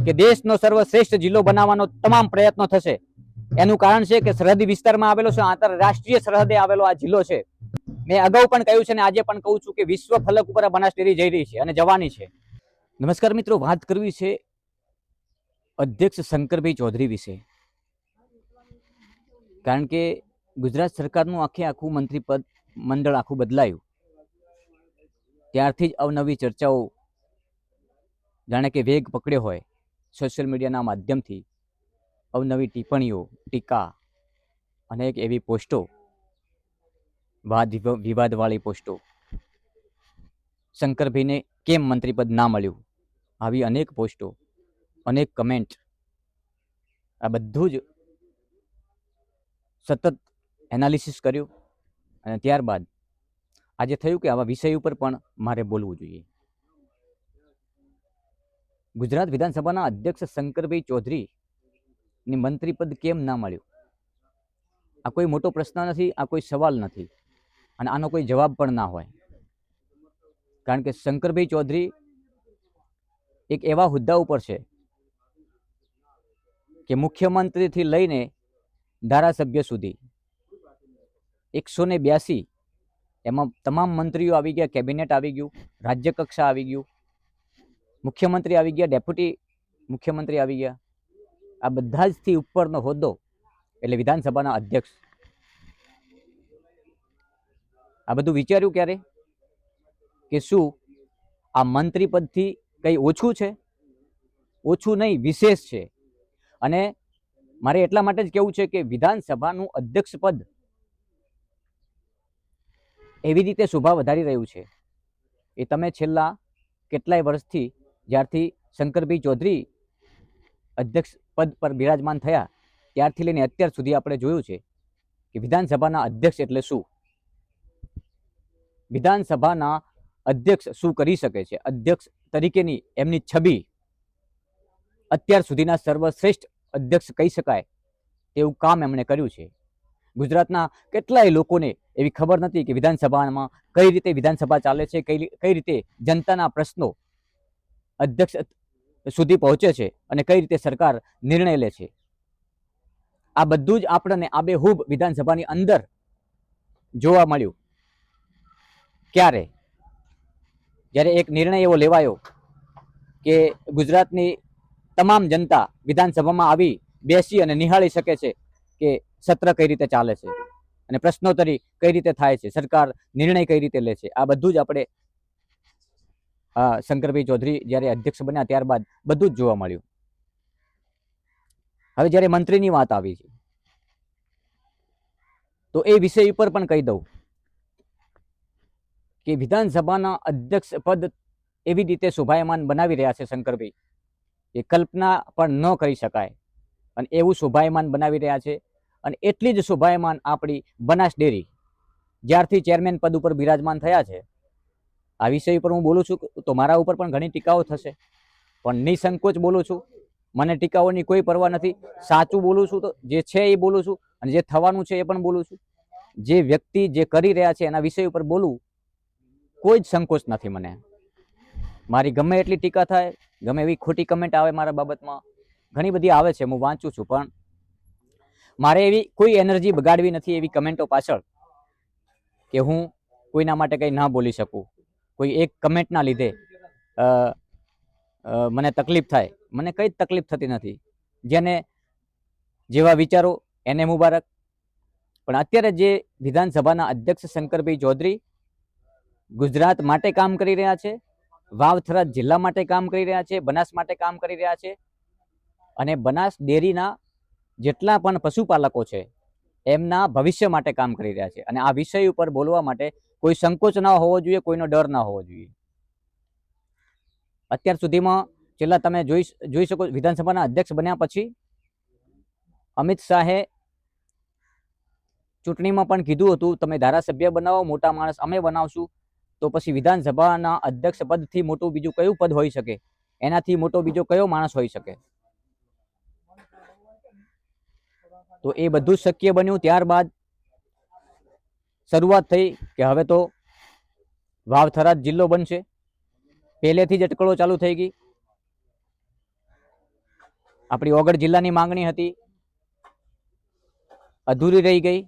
કે દેશનો સર્વશ્રેષ્ઠ જિલ્લો બનાવવાનો તમામ પ્રયત્નો થશે. એનું કારણ છે કે સરહદી વિસ્તારમાં આવેલો છે, આંતરરાષ્ટ્રીય સરહદે આવેલો આ જિલ્લો છે. મેં અગાઉ પણ કહ્યું છે અને આજે પણ કહું છું કે વિશ્વ ફલક ઉપર બનાસ ડેરી જઈ રહી છે અને જવાની છે. નમસ્કાર મિત્રો, વાત કરવી છે અધ્યક્ષ શંકરભાઈ ચૌધરી વિશે. કારણ કે ગુજરાત સરકારનું આખું મંત્રીપદ મંડળ આખું બદલાયું ત્યારથી જ અવનવી ચર્ચાઓ જાણે કે વેગ પકડ્યો હોય. સોશિયલ મીડિયાના માધ્યમથી અવનવી ટિપ્પણીઓ, ટીકા અને એક એવી પોસ્ટો, વાદ વિવાદવાળી પોસ્ટો, શંકરભાઈને કેમ મંત્રીપદ ના મળ્યું, આવી અનેક પોસ્ટો, અનેક કમેન્ટ, આ બધું જ સતત એનાલિસિસ કર્યું અને ત્યારબાદ આજે થયું કે આવા વિષય ઉપર પણ મારે બોલવું જોઈએ. ગુજરાત વિધાનસભાના અધ્યક્ષ શંકરભાઈ ચૌધરીને મંત્રીપદ કેમ ના મળ્યું? આ કોઈ મોટો પ્રશ્ન નથી, આ કોઈ સવાલ નથી અને આનો કોઈ જવાબ પણ ના હોય. કારણ કે શંકરભાઈ ચૌધરી એક એવા હોદ્દા ઉપર છે કે મુખ્યમંત્રીથી લઈને ધારાસભ્ય સુધી 182, એમાં તમામ મંત્રીઓ આવી ગયા, કેબિનેટ આવી ગયું, રાજ્ય કક્ષા આવી ગયું, મુખ્યમંત્રી આવી ગયા, ડેપ્યુટી મુખ્યમંત્રી આવી ગયા. આ બધા જ થી ઉપરનો હોદ્દો એટલે વિધાનસભાના અધ્યક્ષ. આ બધું વિચાર્યું ક્યારે કે શું આ મંત્રીપદથી કંઈ ઓછું છે? ઓછું નહીં, વિશેષ છે. અને મારે એટલા માટે જ કહેવું છે કે વિધાનસભાનું અધ્યક્ષ પદ એવી રીતે શોભા વધારી રહ્યું છે એ તમે છેલ્લા કેટલાય વર્ષથી, જ્યારથી શંકરભાઈ ચૌધરી અધ્યક્ષ પદ પર બિરાજમાન થયા ત્યારથી લઈને અત્યાર સુધી આપણે જોયું છે કે વિધાનસભાના અધ્યક્ષ એટલે શું, વિધાનસભાના અધ્યક્ષ શું કરી શકે છે, અધ્યક્ષ તરીકેની એમની છબી અત્યાર સુધીના સર્વશ્રેષ્ઠ અધ્યક્ષ કહી શકાય તેવું કામ એમણે કર્યું છે. ગુજરાતના કેટલાય લોકોને એવી ખબર નથી કે વિધાનસભામાં કઈ રીતે વિધાનસભા ચાલે છે, કઈ રીતે જનતાના પ્રશ્નો અધ્યક્ષ સુધી પહોંચે છે અને કઈ રીતે સરકાર નિર્ણય લે છે. આ બધું જ આપણને આબેહૂબ વિધાનસભાની અંદર જોવા મળ્યું. ક્યારે? જ્યારે એક નિર્ણય એવો લેવાયો કે ગુજરાતની તમામ જનતા વિધાનસભામાં આવી બેસી અને નિહાળી શકે છે કે સત્ર કઈ રીતે ચાલે છે અને પ્રશ્નોત્તરી કઈ રીતે થાય છે, સરકાર નિર્ણય કઈ રીતે લે છે. આ બધું જ આપણે શંકરભાઈ ચૌધરી જ્યારે અધ્યક્ષ બન્યા ત્યારબાદ બધું જ જોવા મળ્યું. હવે જ્યારે મંત્રીની વાત આવી છે તો એ વિષય ઉપર પણ કહી દઉં કે વિધાનસભાના અધ્યક્ષ પદ એવી રીતે શોભાયમાન બનાવી રહ્યા છે શંકરભાઈ એ કલ્પના પણ ન કરી શકાય અને એવું શોભાયમાન બનાવી રહ્યા છે. અને એટલી જ શોભાયમાન આપણી બનાસ ડેરી જ્યારથી ચેરમેન પદ ઉપર બિરાજમાન થયા છે. આ વિષય ઉપર હું બોલું છું તો મારા ઉપર પણ ઘણી ટીકાઓ થશે, પણ નિસંકોચ બોલું છું. મને ટીકાઓની કોઈ પરવા નથી. સાચું બોલું છું તો જે છે એ બોલું છું અને જે થવાનું છે એ પણ બોલું છું. જે વ્યક્તિ જે કરી રહ્યા છે એના વિષય ઉપર બોલું કોઈ જ સંકોચ નથી મને. મારી ગમે એટલી ટીકા થાય, ગમે એવી ખોટી કમેન્ટ આવે મારા બાબતમાં, ઘણી બધી આવે છે, હું વાંચું છું, પણ મારે એવી કોઈ એનર્જી બગાડવી નથી એવી કમેન્ટો પાછળ કે હું કોઈના માટે કંઈ ના બોલી શકું. કોઈ એક કમેન્ટના લીધે મને તકલીફ થાય, મને કંઈ જ તકલીફ થતી નથી. જેને જેવા વિચારો એને મુબારક. પણ અત્યારે જે વિધાનસભાના અધ્યક્ષ શંકરભાઈ ચૌધરી ગુજરાત માટે કામ કરી રહ્યા છે, વાવ-થરાદ જિલ્લા માટે કામ કરી રહ્યા છે, બનાસ માટે કામ કરી રહ્યા છે અને બનાસ ડેરીના જેટલા પણ પશુપાલકો છે એમના ભવિષ્ય માટે કામ કરી રહ્યા છે. અને આ વિષય ઉપર બોલવા માટે કોઈ સંકોચ ના હોવો જોઈએ, કોઈનો ડર ના હોવો જોઈએ. અત્યાર સુધીમાં છેલ્લા તમે જોઈ શકો, વિધાનસભાના અધ્યક્ષ બન્યા પછી અમિત શાહે ચૂંટણીમાં પણ કીધું હતું તમે ધારાસભ્ય બનાવો, મોટા માણસ અમે બનાવશું. તો પછી વિધાનસભાના અધ્યક્ષ પદથી મોટું બીજું કયું પદ હોઈ શકે? એનાથી મોટો બીજો કયો માણસ હોઈ શકે? તો એ બધું જ શક્ય બન્યું. ત્યારબાદ શરૂઆત થઈ કે હવે તો વાવ-થરાદ જિલ્લો બનશે. પહેલેથી જ અટકળો ચાલુ થઈ ગઈ. આપણી ઓગળ જિલ્લાની માંગણી હતી, અધૂરી રહી ગઈ.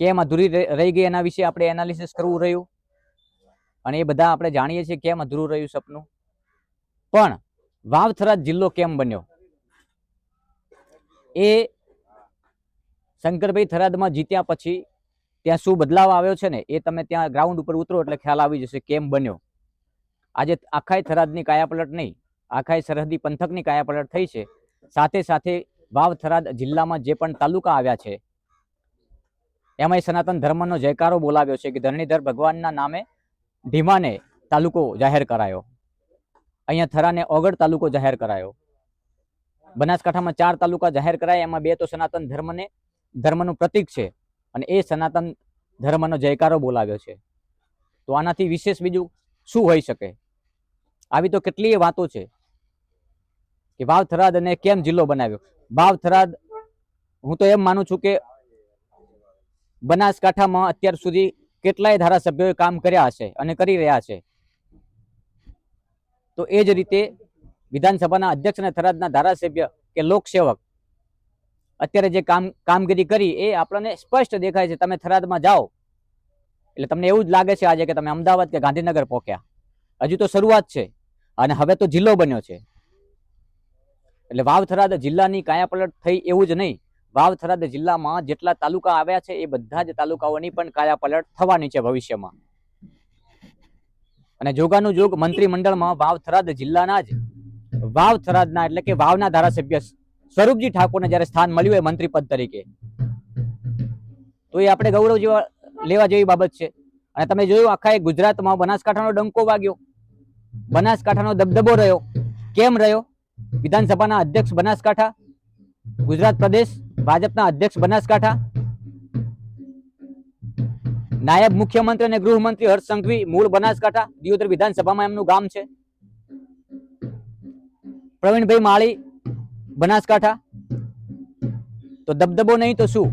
કેમ અધૂરી રહી ગઈ એના વિશે આપણે એનાલિસિસ કરવું રહ્યું, અને એ બધા આપણે જાણીએ છીએ કેમ અધૂરું રહ્યું સપનું. પણ વાવ-થરાદ જિલ્લો કેમ બન્યો એ શંકરભાઈ થરાદમાં જીત્યા પછી ત્યાં શું બદલાવ આવ્યો છે ને એ તમે ત્યાં ગ્રાઉન્ડ ઉપર ઉતરો એટલે ખ્યાલ આવી જશે કેમ બન્યો. આજે આખાય થરાદની કાયાપલટ નહીં, આખાય સરહદી પંથકની કાયાપલટ થઈ છે. સાથે સાથે વાવ-થરાદ જિલ્લામાં જે પણ તાલુકા આવ્યા છે એમાં સનાતન ધર્મનો જયકારો બોલાવ્યો છે કે ધરણીધર ભગવાનના નામે ઢીમાને તાલુકો જાહેર કરાયો, અહીંયા થરાને ઓગળ તાલુકો જાહેર કરાયો. બનાસકાંઠામાં 4 તાલુકા જાહેર કરાયા, એમાં 2 તો સનાતન ધર્મનું પ્રતીક છે અને એ સનાતન ધર્મનો જયકારો બોલાવ્યો છે. તો આનાથી વિશેષ બીજું શું હોઈ શકે? આવી તો કેટલીય વાતો છે કે વાવ-થરાદ અને કેમ જિલ્લો બનાવ્યો. વાવ-થરાદ હું તો એમ માનું છું કે બનાસકાંઠામાં અત્યાર સુધી કેટલાય ધારાસભ્યોએ કામ કર્યા હશે અને કરી રહ્યા છે. તો એ જ રીતે વિધાનસભાના અધ્યક્ષ અને થરાદના ધારાસભ્ય કે લોકસેવક અત્યારે જે કામગીરી કરી એ આપણને સ્પષ્ટ દેખાય છે. તમે થરાદમાં જાઓ એટલે તમને એવું જ લાગે છે આજે કે તમે અમદાવાદ કે ગાંધીનગર પહોંચ્યા. હજુ તો શરૂઆત છે અને હવે તો જિલ્લો બન્યો છે. એટલે વાવ-થરાદ જિલ્લાની કાયાપલટ થઈ એવું જ નહીં, વાવ-થરાદ જિલ્લામાં જેટલા તાલુકા આવ્યા છે એ બધા જ તાલુકાઓની પણ કાયાપલટ થવાની છે ભવિષ્યમાં. અને જોગાનું જોગ મંત્રીમંડળમાં વાવ-થરાદ જિલ્લાના જ વાવ-થરાદના એટલે કે વાવના ધારાસભ્ય સ્વરૂપજી ઠાકોરને જ્યારે સ્થાન મળ્યું હોય મંત્રી પદ તરીકે, તો એ આપણે ગૌરવ લેવા જેવી બાબત છે. અને તમે જોયું આખા ગુજરાતમાં બનાસકાંઠાનો ડંકો વાગ્યો, બનાસકાંઠાનો દબદબો રહ્યો. કેમ રહ્યો? વિધાનસભાના અધ્યક્ષ બનાસકાંઠા, ગુજરાત પ્રદેશ ભાજપના અધ્યક્ષ બનાસકાંઠા, નાયબ મુખ્યમંત્રી અને ગૃહમંત્રી હર્ષ સંઘવી મૂળ બનાસકાંઠા, દિયોદર વિધાનસભામાં એમનું ગામ છે. પ્રવીણભાઈ માળી બનાસકાંઠા. તો દબદબો નહીં તો શું?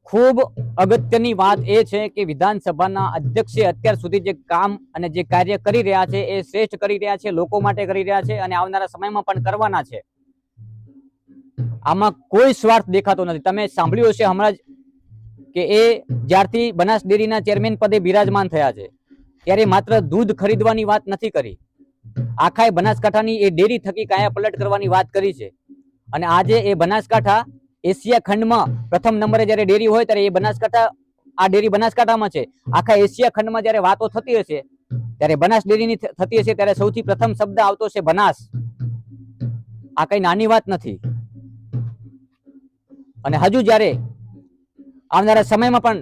ખૂબ અગત્યની વાત એ છે કે વિધાનસભાના અધ્યક્ષે અત્યાર સુધી જે કામ અને જે કાર્ય કરી રહ્યા છે એ શ્રેષ્ઠ કરી રહ્યા છે, લોકો માટે કરી રહ્યા છે અને આવનારા સમયમાં પણ કરવાના છે. આમાં કોઈ સ્વાર્થ દેખાતો નથી. તમે સાંભળ્યું હશે હમણાં જ કે એ જ્યારથી બનાસ ડેરીના ચેરમેન પદે બિરાજમાન થયા છે ત્યારે માત્ર દૂધ ખરીદવાની વાત નથી કરી, આખાય બનાસકાંઠાની એ ડેરી થકી કાયાપલટ કરવાની વાત કરી છે. અને આજે એ બનાસકાંઠા એશિયા ખંડમાં પ્રથમ નંબરે જ્યારે ડેરી હોય ત્યારે એ બનાસકાંઠા, આ ડેરી બનાસકાંઠામાં છે. આખા એશિયા ખંડમાં જ્યારે વાતો થતી હશે ત્યારે બનાસ ડેરીની થતી હશે ત્યારે સૌથી પ્રથમ શબ્દ આવતો છે બનાસ. આ કઈ નાની વાત નથી. અને હજુ જ્યારે આવનારા સમયમાં પણ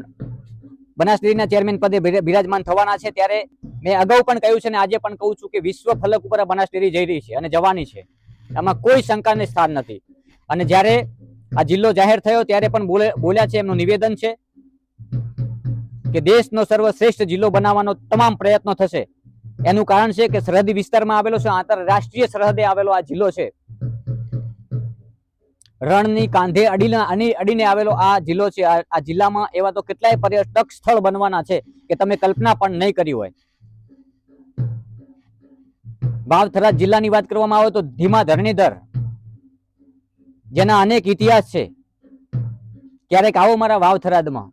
બનાસ ડેરીના ચેરમેન પદે બિરાજમાન થવાના છે ત્યારે મેં અગાઉ પણ કહ્યું છે અને આજે પણ કહું છું કે વિશ્વ ફલક ઉપર બનાસ ડેરી જઈ રહી છે અને જવાની છે. આમાં કોઈ શંકાને સ્થાન નથી. અને જ્યારે આ જિલ્લો જાહેર થયો ત્યારે પણ બોલ્યા છે, એમનું નિવેદન છે કે દેશનો સર્વશ્રેષ્ઠ જિલ્લો બનાવવાનો તમામ પ્રયત્નો થશે. એનું કારણ છે કે સરહદી વિસ્તારમાં આવેલો છે, આંતરરાષ્ટ્રીય સરહદે આવેલો આ જિલ્લો છે. રણની કાંધે અડીને આવેલો આ જિલ્લો છે. આ જિલ્લામાં એવા તો કેટલાય પર્યટક સ્થળ બનવાના છે કે તમે કલ્પના પણ નહીં કરી હોય. વાવ-થરાદ જિલ્લાની વાત કરવામાં આવે તો ધીમા ધરણીધર જેના અનેક ઇતિહાસ છે. ક્યારેક આવો મારા વાવ-થરાદમાં.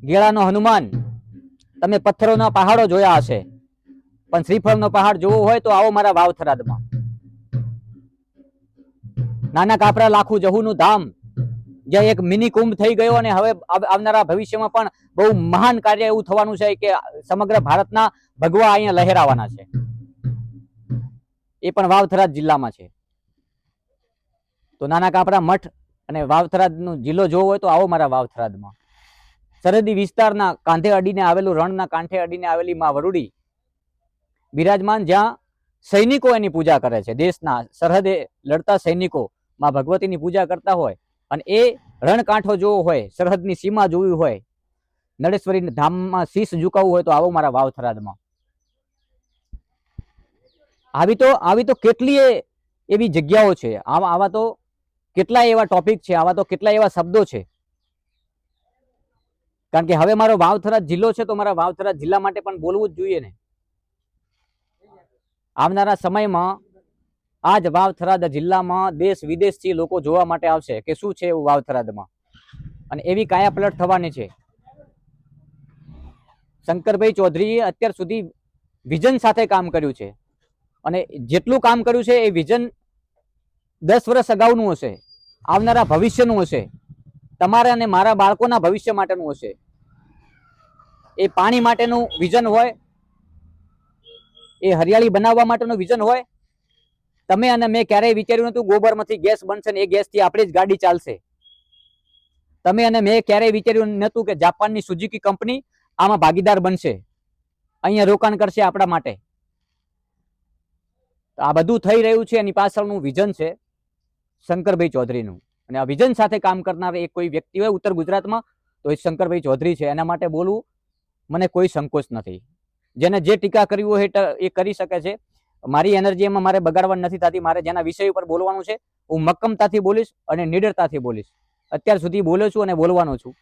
ગેળાનો હનુમાન, તમે પથ્થરોના પહાડો જોયા હશે પણ શ્રીફળનો પહાડ જોવો હોય તો આવો મારા વાવ-થરાદમાં. નાના કાપરા લાખું જહુનું ધામ, જે એક મિની કુંભ થઈ ગયો અને હવે આવનારા ભવિષ્યમાં પણ બહુ મહાન કાર્ય એવું થવાનું છે કે સમગ્ર ભારતના ભગવા અહીંયા લહેરાવાના છે. એ પણ વાવ-થરાદ જિલ્લામાં છે. તો નાના કાપરા મઠ અને વાવ-થરાદનો જિલ્લો જોવો હોય તો આવો મારા વાવ-થરાદમાં. સરહદી વિસ્તારના કાંધે અડીને આવેલું, રણના કાંઠે અડીને આવેલી માં વરુડી બિરાજમાન, જ્યાં સૈનિકો એની પૂજા કરે છે. દેશના સરહદે લડતા સૈનિકો માં ભગવતીની પૂજા કરતા હોય અને એ રણકાંઠો જોવો હોય, સરહદની સીમા જોવી હોય, નળેશ્વરી ધામમાં શીશ ઝુકાવવું હોય તો આવો મારા વાવ-થરાદમાં. આવી તો કેટલીય એવી જગ્યાઓ છે, આવા તો કેટલાય એવા ટોપિક છે, આવા તો કેટલાય એવા શબ્દો છે. કારણ કે હવે મારો વાવ-થરાદ જિલ્લો છે તો મારા વાવ-થરાદ જિલ્લા માટે પણ બોલવું જ જોઈએ ને. આવનારા સમયમાં આ જ વાવ-થરાદ જિલ્લામાં દેશ વિદેશથી લોકો જોવા માટે આવશે કે શું છે એવું વાવ-થરાદમાં, અને એવી કાયાપલટ થવાની છે. શંકરભાઈ ચૌધરીએ અત્યાર સુધી વિઝન સાથે કામ કર્યું છે, અને જેટલું કામ કર્યું છે એ વિઝન 10 વર્ષ અગાઉનું હશે, આવનારા ભવિષ્યનું હશે, તમારા અને મારા બાળકોના ભવિષ્ય માટેનું હશે. એ પાણી માટેનું વિઝન હોય, એ હરિયાળી બનાવવા માટેનું વિઝન હોય. તમે અને મેં ક્યારેય વિચાર્યું નતું ગોબરમાંથી ગેસ બનશે ને એ ગેસથી આપણી જ ગાડી ચાલશે. તમે અને મેં ક્યારેય વિચાર્યું નતું કે જાપાનની સુઝુકી કંપની આમાં ભાગીદાર બનશે, અહીંયા રોકાણ કરશે આપણા માટે. આ બધું થઈ રહ્યું છે, એની પાછળનું વિઝન છે શંકરભાઈ ચૌધરીનું, અને આ વિઝન સાથે કામ કરનાર એક કોઈ વ્યક્તિ હોય ઉત્તર ગુજરાતમાં તો એ શંકરભાઈ ચૌધરી છે. એના માટે બોલવું મને કોઈ સંકોચ નથી. જેને જે ટીકા કરવી હોય એ કરી શકે છે. મારી એનર્જી એમાં મારે બગાડવાની નથી થતી. મારે જેના વિષય ઉપર બોલવાનું છે હું મક્કમતાથી બોલીશ અને નિડરતાથી બોલીશ. અત્યાર સુધી બોલ્યો છું અને બોલવાનો છું.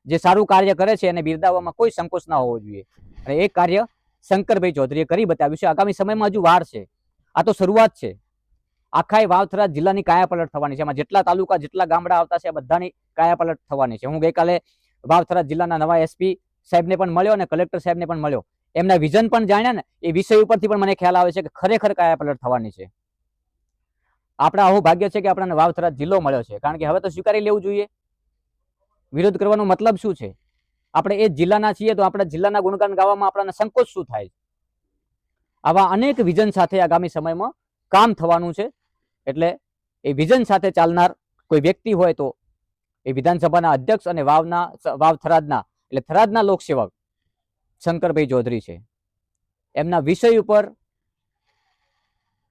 જે સારું કાર્ય કરે છે એને બિરદાવવામાં કોઈ સંકોચ ના હોવો જોઈએ, અને એ કાર્ય શંકરભાઈ ચૌધરીએ કરી બતાવ્યું છે. આગામી સમયમાં હજુ વાર છે, આ તો શરૂઆત છે. આખા વાવ-થરાદ જિલ્લાની કાયાપલટ થવાની છે. એમાં જેટલા તાલુકા જેટલા ગામડા આવતા છે બધાની કાયાપલટ થવાની છે. હું ગઈકાલે વાવ-થરાદ જિલ્લાના નવા એસપી સાહેબને પણ મળ્યો અને કલેક્ટર સાહેબને પણ મળ્યો. એમના વિઝન પણ જાણ્યા ને એ વિષય ઉપરથી પણ મને ખ્યાલ આવે છે કે ખરેખર કાયાપલટ થવાની છે. આપણા આવું ભાગ્ય છે કે આપણને વાવ-થરાદ જિલ્લો મળ્યો છે, કારણ કે હવે તો સ્વીકારી લેવું જોઈએ. વિરોધ કરવાનો મતલબ શું છે? આપણે એ જિલ્લાના છીએ તો આપણા જિલ્લાના ગુણગાન ગાવામાં આપણને સંકોચ શું થાય? આવા અનેક વિઝન સાથે આગામી સમયમાં કામ થવાનું છે. એટલે એ વિઝન સાથે ચાલનાર કોઈ વ્યક્તિ હોય તો એ વિધાનસભાના અધ્યક્ષ અને વાવ-થરાદના એટલે થરાદના લોકસેવક શંકરભાઈ ચૌધરી છે. એમના વિષય ઉપર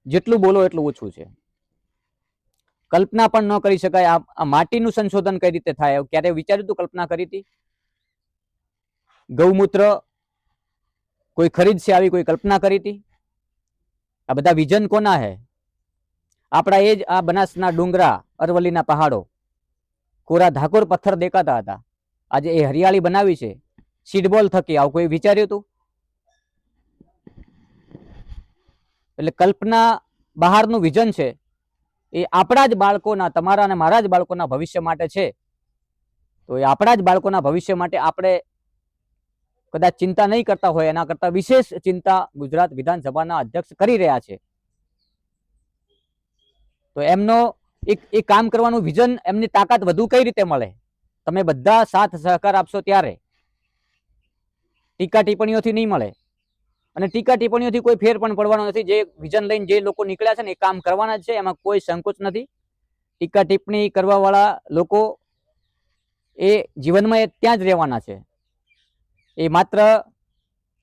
જેટલું બોલો એટલું ઓછું છે. કલ્પના પણ ન કરી શકાય આ માટીનું સંશોધન કઈ રીતે થાય. ક્યારે વિચાર્યું તું? કલ્પના કરી હતી? ગૌમૂત્ર કોઈ ખરીદશે આવી કોઈ કલ્પના કરી હતી? આ બધા વિઝન કોના હે? આપણા એ જ આ બનાસના ડુંગરા, અરવલ્લીના પહાડો, કોરા ધાકોર પથ્થર દેખાતા હતા. આજે એ હરિયાળી બનાવી છે સીડબોલ થકી. આવું કોઈ વિચાર્યું હતું? એટલે કલ્પના બહારનું વિઝન છે એ આપણા જ બાળકોના, તમારા અને મારા જ બાળકોના ભવિષ્ય માટે છે. તો એ આપણા જ બાળકોના ભવિષ્ય માટે આપણે કદાચ ચિંતા નહીં કરતા હોય, એના કરતા વિશેષ ચિંતા ગુજરાત વિધાનસભાના અધ્યક્ષ કરી રહ્યા છે. તો એમનો એક કામ કરવાનું વિઝન, એમની તાકાત વધુ કઈ રીતે મળે? તમે બધા સાથ સહકાર આપશો ત્યારે. ટીકા ટિપ્પણીઓથી નહીં મળે, અને ટીકા ટિપ્પણીઓથી કોઈ ફેર પણ પડવાનો નથી. જે વિઝન લઈને જે લોકો નીકળ્યા છે ને એ કામ કરવાના જ છે, એમાં કોઈ સંકોચ નથી. ટીકા ટિપ્પણી કરવા વાળા લોકો એ જીવનમાં ત્યાં જ રહેવાના છે. એ માત્ર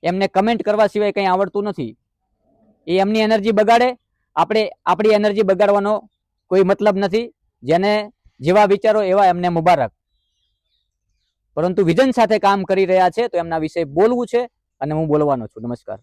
એમને કમેન્ટ કરવા સિવાય કંઈ આવડતું નથી. એ એમની એનર્જી બગાડે, આપણે આપણી એનર્જી બગાડવાનો કોઈ મતલબ નથી. જેને જેવા વિચારો એવા એમને મુબારક. પરંતુ વિઝન સાથે કામ કરી રહ્યા છે તો એમના વિશે બોલવું છે, અને હું બોલવાનો છું. નમસ્કાર.